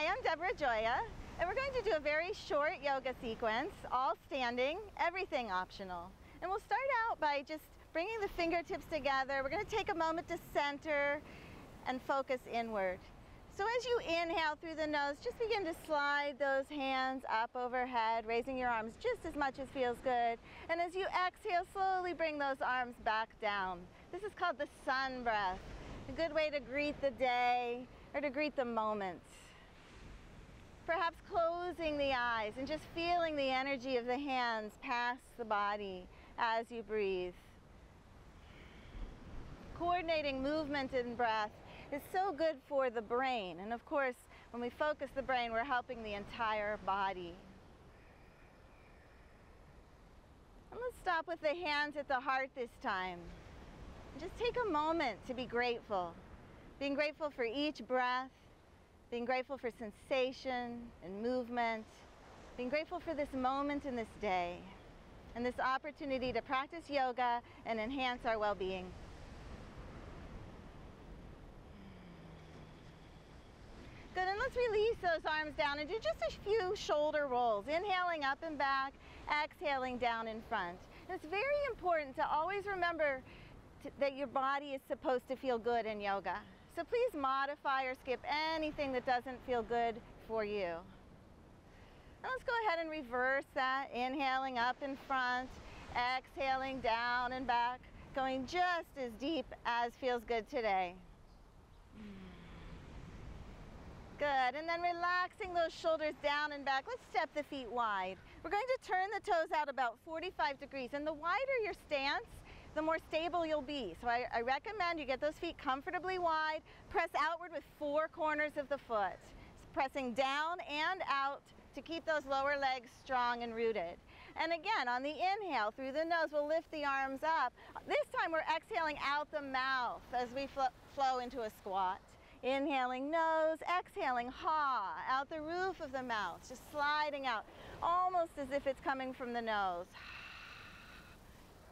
Hi, I'm Deborah Joya, and we're going to do a very short yoga sequence, all standing, everything optional. And we'll start out by just bringing the fingertips together. We're going to take a moment to center and focus inward. So as you inhale through the nose, just begin to slide those hands up overhead, raising your arms just as much as feels good. And as you exhale, slowly bring those arms back down. This is called the sun breath, a good way to greet the day or to greet the moment. Perhaps closing the eyes and just feeling the energy of the hands pass the body as you breathe. Coordinating movement and breath is so good for the brain. And of course, when we focus the brain, we're helping the entire body. And let's stop with the hands at the heart this time. And just take a moment to be grateful. Being grateful for each breath. Being grateful for sensation and movement, being grateful for this moment in this day, and this opportunity to practice yoga and enhance our well-being. Good, and let's release those arms down and do just a few shoulder rolls, inhaling up and back, exhaling down in front. And it's very important to always remember that your body is supposed to feel good in yoga. So please modify or skip anything that doesn't feel good for you. Now let's go ahead and reverse that, inhaling up in front, exhaling down and back, going just as deep as feels good today. Good, and then relaxing those shoulders down and back. Let's step the feet wide. We're going to turn the toes out about 45 degrees, and the wider your stance, the more stable you'll be. So I recommend you get those feet comfortably wide, press outward with 4 corners of the foot, pressing down and out to keep those lower legs strong and rooted. And again, on the inhale through the nose, we'll lift the arms up. This time we're exhaling out the mouth as we flow into a squat. Inhaling nose, exhaling ha, out the roof of the mouth, just sliding out, almost as if it's coming from the nose.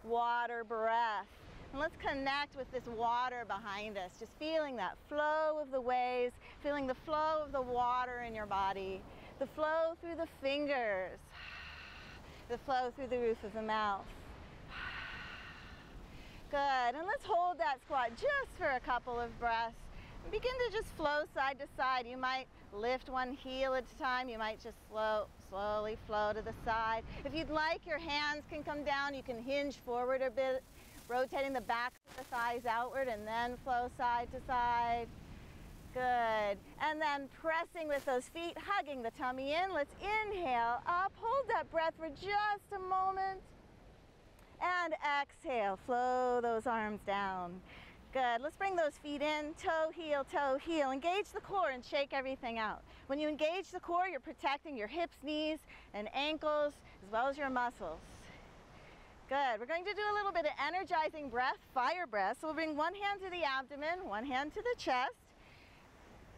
Water breath. And let's connect with this water behind us, just feeling that flow of the waves, feeling the flow of the water in your body, the flow through the fingers, the flow through the roof of the mouth. Good, and let's hold that squat just for a couple of breaths. And begin to just flow side to side. You might lift one heel at a time. You might just slowly flow to the side. If you'd like, your hands can come down. You can hinge forward a bit, rotating the back of the thighs outward and then flow side to side. Good. And then pressing with those feet, hugging the tummy in. Let's inhale up. Hold that breath for just a moment. And exhale. Flow those arms down. Good. Let's bring those feet in, toe, heel, engage the core and shake everything out. When you engage the core, you're protecting your hips, knees, and ankles, as well as your muscles. Good. We're going to do a little bit of energizing breath, fire breath. So we'll bring one hand to the abdomen, one hand to the chest.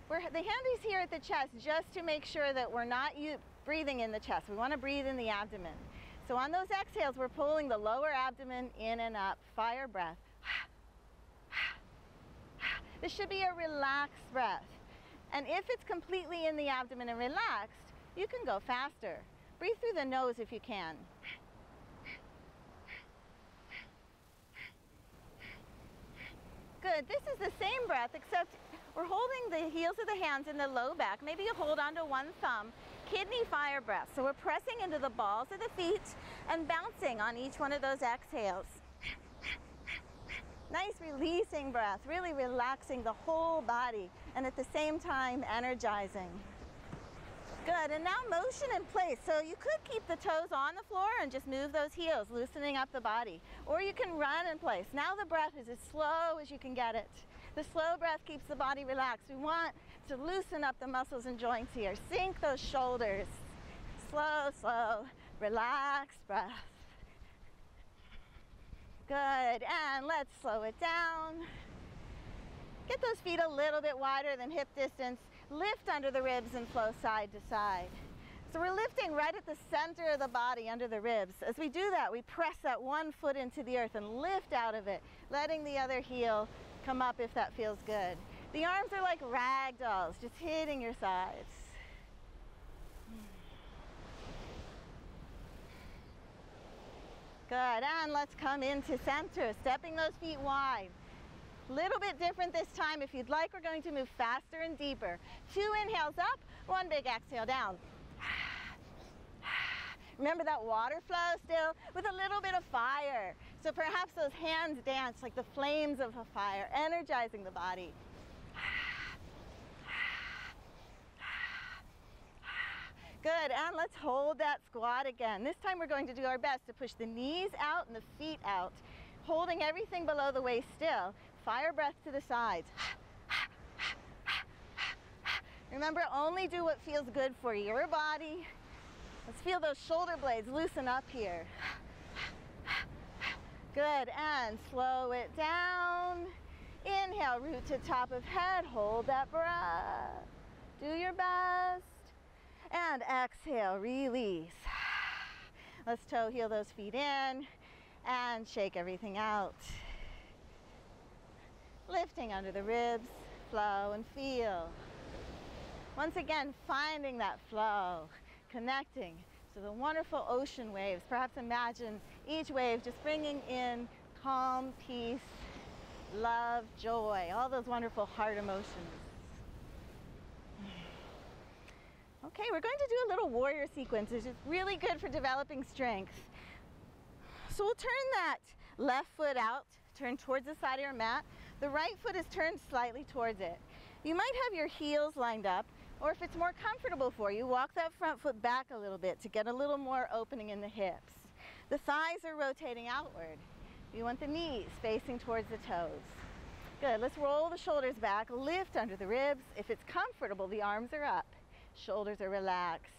The hand is here at the chest just to make sure that we're not breathing in the chest. We want to breathe in the abdomen. So on those exhales, we're pulling the lower abdomen in and up. Fire breath. This should be a relaxed breath. And if it's completely in the abdomen and relaxed, you can go faster. Breathe through the nose if you can. Good. This is the same breath, except we're holding the heels of the hands in the low back. Maybe you hold onto one thumb. Kidney fire breath. So we're pressing into the balls of the feet and bouncing on each one of those exhales. Nice releasing breath, really relaxing the whole body and at the same time energizing. Good, and now motion in place. So you could keep the toes on the floor and just move those heels, loosening up the body. Or you can run in place. Now the breath is as slow as you can get it. The slow breath keeps the body relaxed. We want to loosen up the muscles and joints here. Sink those shoulders. Slow, slow, relaxed breath. Good, and let's slow it down. Get those feet a little bit wider than hip distance. Lift under the ribs and flow side to side. So we're lifting right at the center of the body under the ribs. As we do that, we press that one foot into the earth and lift out of it, letting the other heel come up if that feels good. The arms are like rag dolls, just hitting your sides. Good, and let's come into center, stepping those feet wide. Little bit different this time. If you'd like, we're going to move faster and deeper. 2 inhales up, 1 big exhale down. Remember that water flow still with a little bit of fire. So perhaps those hands dance like the flames of a fire, energizing the body. Good, and let's hold that squat again. This time we're going to do our best to push the knees out and the feet out, holding everything below the waist still. Fire breath to the sides. Remember, only do what feels good for your body. Let's feel those shoulder blades loosen up here. Good, and slow it down. Inhale, root to top of head, hold that breath. Do your best. And exhale, release. Let's toe heel those feet in and shake everything out. Lifting under the ribs, flow and feel. Once again, finding that flow, connecting to the wonderful ocean waves. Perhaps imagine each wave just bringing in calm, peace, love, joy, all those wonderful heart emotions. Okay, we're going to do a little warrior sequence, which is really good for developing strength. So we'll turn that left foot out, turn towards the side of your mat. The right foot is turned slightly towards it. You might have your heels lined up, or if it's more comfortable for you, walk that front foot back a little bit to get a little more opening in the hips. The thighs are rotating outward. You want the knees facing towards the toes. Good, let's roll the shoulders back, lift under the ribs. If it's comfortable, the arms are up. Shoulders are relaxed.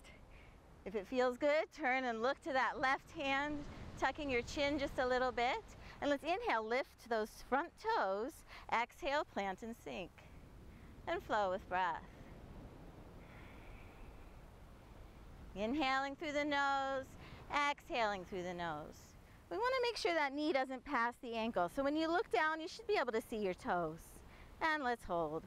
If it feels good, turn and look to that left hand, tucking your chin just a little bit. And let's inhale, lift those front toes. Exhale, plant and sink. And flow with breath. Inhaling through the nose, exhaling through the nose. We want to make sure that knee doesn't pass the ankle. So when you look down, you should be able to see your toes. And let's hold.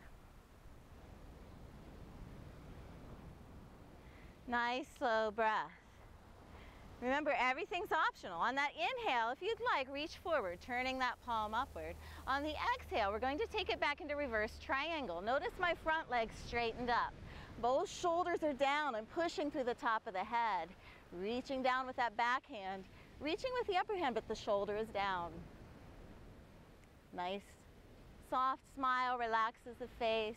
Nice, slow breath. Remember, everything's optional. On that inhale, if you'd like, reach forward, turning that palm upward. On the exhale, we're going to take it back into reverse triangle. Notice my front leg's straightened up. Both shoulders are down and pushing through the top of the head. Reaching down with that back hand, reaching with the upper hand, but the shoulder is down. Nice, soft smile relaxes the face.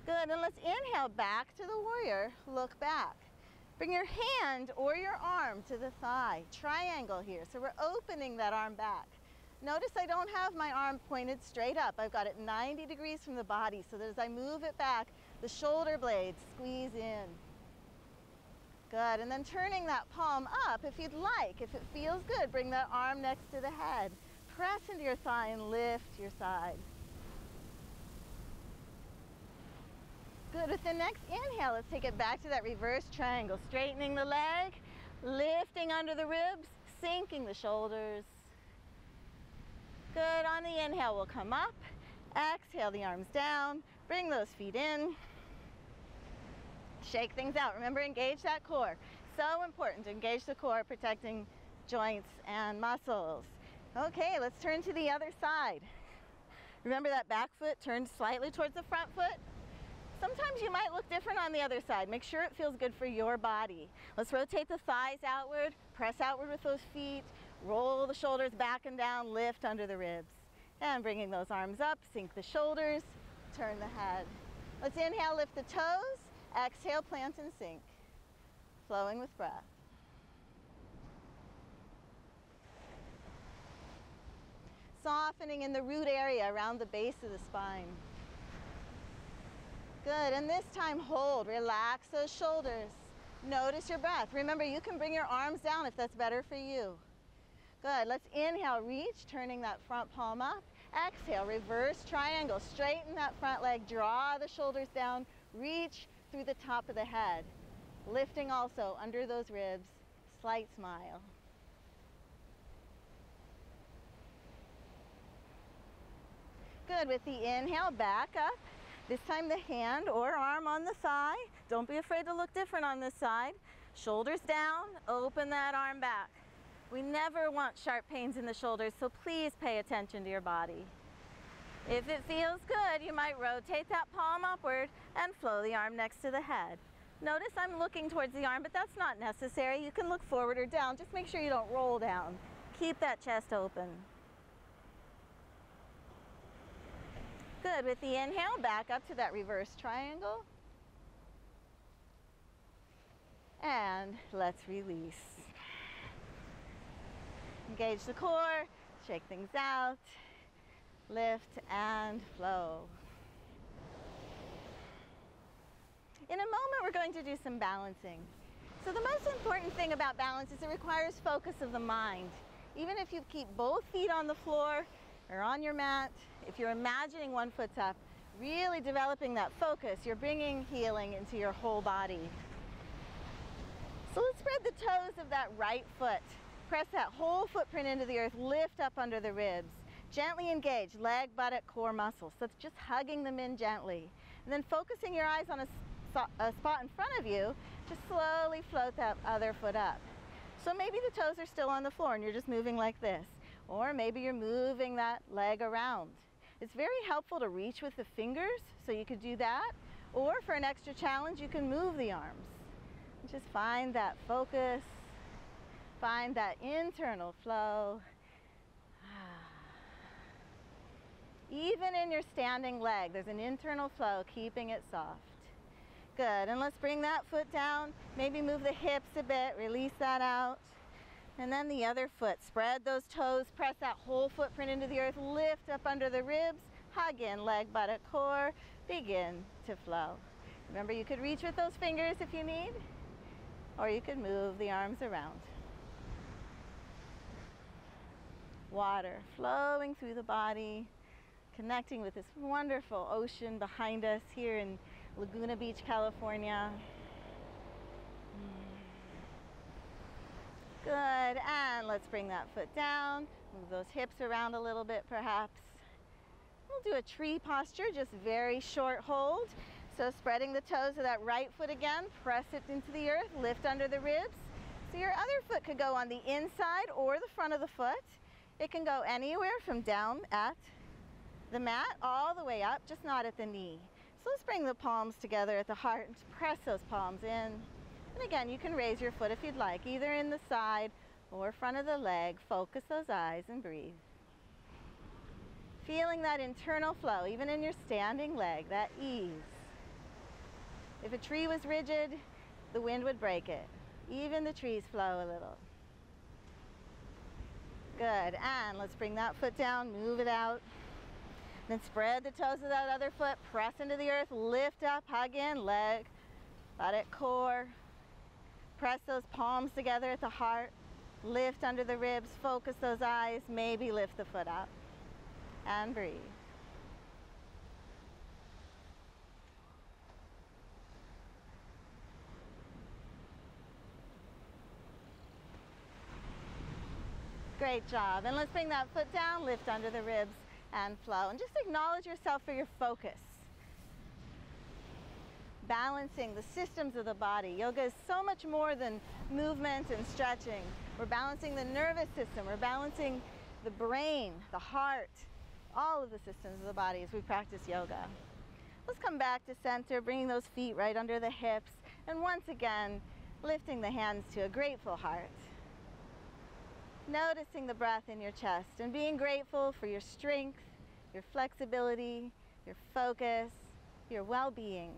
Good, and let's inhale back to the warrior, look back. Bring your hand or your arm to the thigh, triangle here. So we're opening that arm back. Notice I don't have my arm pointed straight up. I've got it 90 degrees from the body so that as I move it back, the shoulder blades squeeze in. Good, and then turning that palm up if you'd like. If it feels good, bring that arm next to the head. Press into your thigh and lift your side. Good, with the next inhale, let's take it back to that reverse triangle. Straightening the leg, lifting under the ribs, sinking the shoulders. Good, on the inhale, we'll come up. Exhale, the arms down. Bring those feet in. Shake things out. Remember, engage that core. So important to engage the core, protecting joints and muscles. Okay, let's turn to the other side. Remember that back foot turned slightly towards the front foot? Sometimes you might look different on the other side. Make sure it feels good for your body. Let's rotate the thighs outward, press outward with those feet, roll the shoulders back and down, lift under the ribs. And bringing those arms up, sink the shoulders, turn the head. Let's inhale, lift the toes, exhale, plant and sink. Flowing with breath. Softening in the root area around the base of the spine. Good, and this time hold, relax those shoulders. Notice your breath. Remember, you can bring your arms down if that's better for you. Good, let's inhale, reach, turning that front palm up. Exhale, reverse triangle, straighten that front leg, draw the shoulders down, reach through the top of the head. Lifting also under those ribs, slight smile. Good, with the inhale, back up. This time the hand or arm on the thigh. Don't be afraid to look different on this side. Shoulders down, open that arm back. We never want sharp pains in the shoulders, so please pay attention to your body. If it feels good, you might rotate that palm upward and flow the arm next to the head. Notice I'm looking towards the arm, but that's not necessary. You can look forward or down. Just make sure you don't roll down. Keep that chest open. Good. With the inhale, back up to that reverse triangle. And let's release. Engage the core, shake things out, lift and flow. In a moment, we're going to do some balancing. So the most important thing about balance is it requires focus of the mind. Even if you keep both feet on the floor or on your mat, if you're imagining one foot's up, really developing that focus, you're bringing healing into your whole body. So let's spread the toes of that right foot. Press that whole footprint into the earth, lift up under the ribs. Gently engage leg, buttock, core muscles. So it's just hugging them in gently. And then focusing your eyes on a spot in front of you, just slowly float that other foot up. So maybe the toes are still on the floor and you're just moving like this. Or maybe you're moving that leg around. It's very helpful to reach with the fingers, so you could do that. Or for an extra challenge, you can move the arms. Just find that focus, find that internal flow. Even in your standing leg, there's an internal flow, keeping it soft. Good, and let's bring that foot down. Maybe move the hips a bit, release that out. And then the other foot, spread those toes, press that whole footprint into the earth, lift up under the ribs, hug in leg, buttock, core, begin to flow. Remember, you could reach with those fingers if you need, or you could move the arms around. Water flowing through the body, connecting with this wonderful ocean behind us here in Laguna Beach, California. Good, and let's bring that foot down, move those hips around a little bit perhaps. We'll do a tree posture, just very short hold. So spreading the toes of that right foot again, press it into the earth, lift under the ribs. So your other foot could go on the inside or the front of the foot. It can go anywhere from down at the mat all the way up, just not at the knee. So let's bring the palms together at the heart and press those palms in. And again, you can raise your foot if you'd like, either in the side or front of the leg. Focus those eyes and breathe. Feeling that internal flow, even in your standing leg, that ease. If a tree was rigid, the wind would break it. Even the trees flow a little. Good, and let's bring that foot down, move it out. Then spread the toes of that other foot, press into the earth, lift up, hug in, leg, buttock, core. Press those palms together at the heart, lift under the ribs, focus those eyes, maybe lift the foot up, and breathe. Great job, and let's bring that foot down, lift under the ribs, and flow. And just acknowledge yourself for your focus. Balancing the systems of the body. Yoga is so much more than movement and stretching. We're balancing the nervous system. We're balancing the brain, the heart, all of the systems of the body as we practice yoga. Let's come back to center, bringing those feet right under the hips, and once again, lifting the hands to a grateful heart. Noticing the breath in your chest and being grateful for your strength, your flexibility, your focus, your well-being.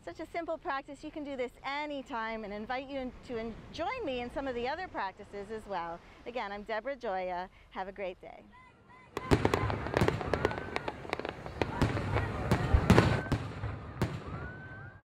Such a simple practice. You can do this anytime, and invite you to join me in some of the other practices as well. Again, I'm Deborah Joya. Have a great day.